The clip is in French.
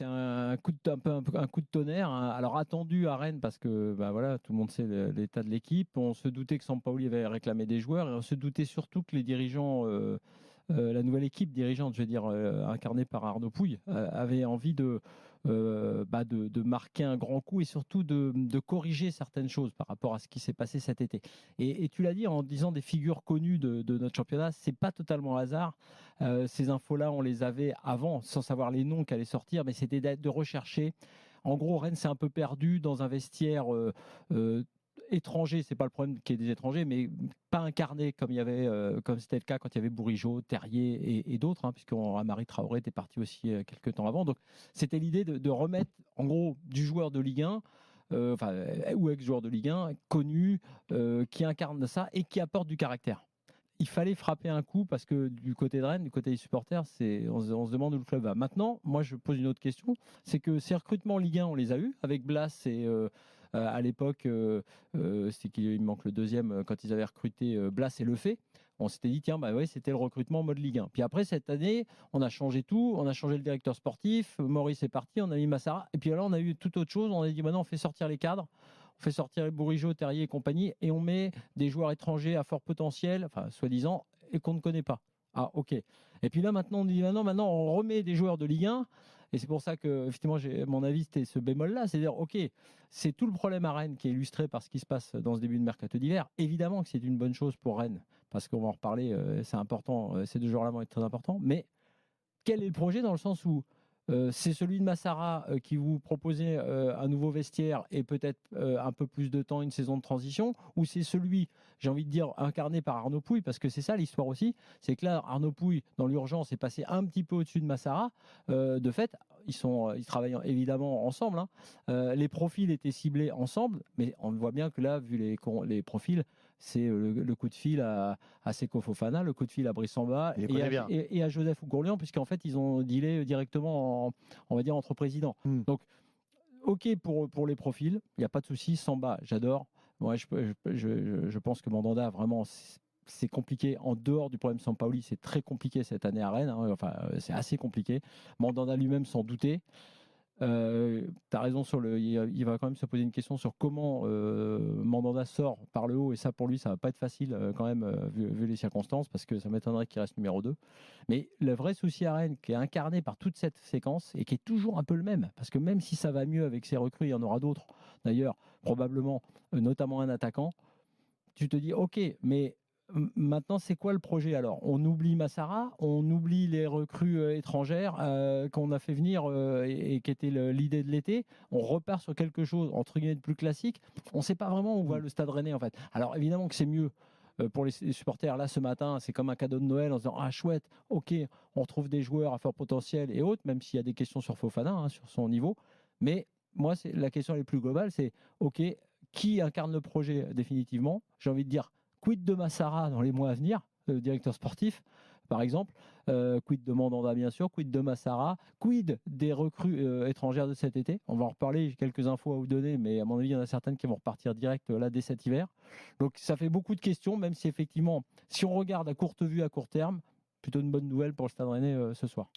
c'est un coup de tonnerre, hein. Alors attendu à Rennes parce que bah voilà, tout le monde sait l'état de l'équipe. On se doutait que Sampaoli avait réclamé des joueurs et on se doutait surtout que les dirigeants, la nouvelle équipe dirigeante, je veux dire incarnée par Arnaud Pouille, avait envie de marquer un grand coup et surtout de corriger certaines choses par rapport à ce qui s'est passé cet été. Et tu l'as dit en disant des figures connues de notre championnat, c'est pas totalement hasard. Ces infos-là, on les avait avant, sans savoir les noms qui allaient sortir, mais c'était de rechercher. En gros, Rennes s'est un peu perdu dans un vestiaire étranger. C'est pas le problème qu'il y ait des étrangers, mais pas incarné comme il y avait, comme c'était le cas quand il y avait Bourigeaud, Terrier et d'autres, hein, puisque Amari Traoré était parti aussi quelques temps avant. Donc, c'était l'idée de remettre, en gros, du joueur de Ligue 1. Ou ex-joueur de Ligue 1 connu, qui incarne ça et qui apporte du caractère. Il fallait frapper un coup parce que du côté de Rennes, du côté des supporters, on se demande où le club va. Maintenant, moi, je pose une autre question, c'est que ces recrutements Ligue 1, on les a eus avec Blas et à l'époque, c'est qu'il me manque le deuxième quand ils avaient recruté Blas et Lefebvre. On s'était dit, tiens, bah ouais, c'était le recrutement en mode Ligue 1. Puis après, cette année, on a changé tout. On a changé le directeur sportif. Maurice est parti. On a mis Massara. Et puis là, on a eu toute autre chose. On a dit, maintenant, on fait sortir les cadres. On fait sortir Bourigeaud, Terrier et compagnie. Et on met des joueurs étrangers à fort potentiel, enfin, soi-disant, et qu'on ne connaît pas. Ah, ok. Et puis là, maintenant, on dit, maintenant, on remet des joueurs de Ligue 1. Et c'est pour ça que, effectivement, mon avis, c'était ce bémol-là. C'est-à-dire, ok, c'est tout le problème à Rennes qui est illustré par ce qui se passe dans ce début de mercato d'hiver. Évidemment que c'est une bonne chose pour Rennes, parce qu'on va en reparler, c'est important, ces deux joueurs-là vont être très importants. Mais quel est le projet dans le sens où c'est celui de Massara qui vous proposait un nouveau vestiaire et peut-être un peu plus de temps, une saison de transition, ou c'est celui, j'ai envie de dire, incarné par Arnaud Pouille, parce que c'est ça l'histoire aussi, c'est que là, Arnaud Pouille, dans l'urgence, est passé un petit peu au-dessus de Massara. De fait, ils travaillent évidemment ensemble, hein. Les profils étaient ciblés ensemble, mais on voit bien que là, vu les profils, c'est le coup de fil à Seko Fofana, le coup de fil à Brice Samba et à Joseph Gourlian, puisqu'en fait, ils ont dealé directement, on va dire, entre présidents. Donc, ok pour les profils, il n'y a pas de souci. Samba, j'adore. Moi, je pense que Mandanda, vraiment, c'est compliqué. En dehors du problème Sampaoli, c'est très compliqué cette année à Rennes, hein. Enfin, c'est assez compliqué. Mandanda lui-même s'en doutait. Tu as raison il va quand même se poser une question sur comment Mandanda sort par le haut, et ça pour lui ça va pas être facile quand même vu les circonstances, parce que ça m'étonnerait qu'il reste numéro 2. Mais le vrai souci à Rennes, qui est incarné par toute cette séquence et qui est toujours un peu le même, parce que même si ça va mieux avec ses recrues, il y en aura d'autres d'ailleurs, probablement, notamment un attaquant, tu te dis ok, mais maintenant, c'est quoi le projet alors? On oublie Massara, on oublie les recrues étrangères qu'on a fait venir et qui étaient l'idée de l'été. On repart sur quelque chose entre guillemets de plus classique. On ne sait pas vraiment où va le Stade Rennais en fait. Alors évidemment que c'est mieux pour les supporters. Là, ce matin, c'est comme un cadeau de Noël en se disant ah chouette, ok, on retrouve des joueurs à fort potentiel et autres, même s'il y a des questions sur Fofana, hein, sur son niveau. Mais moi, la question les plus globale, c'est ok, qui incarne le projet définitivement? J'ai envie de dire quid de Massara dans les mois à venir, directeur sportif, par exemple. Quid de Mandanda, bien sûr. Quid de Massara. Quid des recrues étrangères de cet été. On va en reparler. J'ai quelques infos à vous donner, mais à mon avis, il y en a certaines qui vont repartir direct là dès cet hiver. Donc, ça fait beaucoup de questions, même si effectivement, si on regarde à courte vue, à court terme, plutôt une bonne nouvelle pour le Stade Rennais ce soir.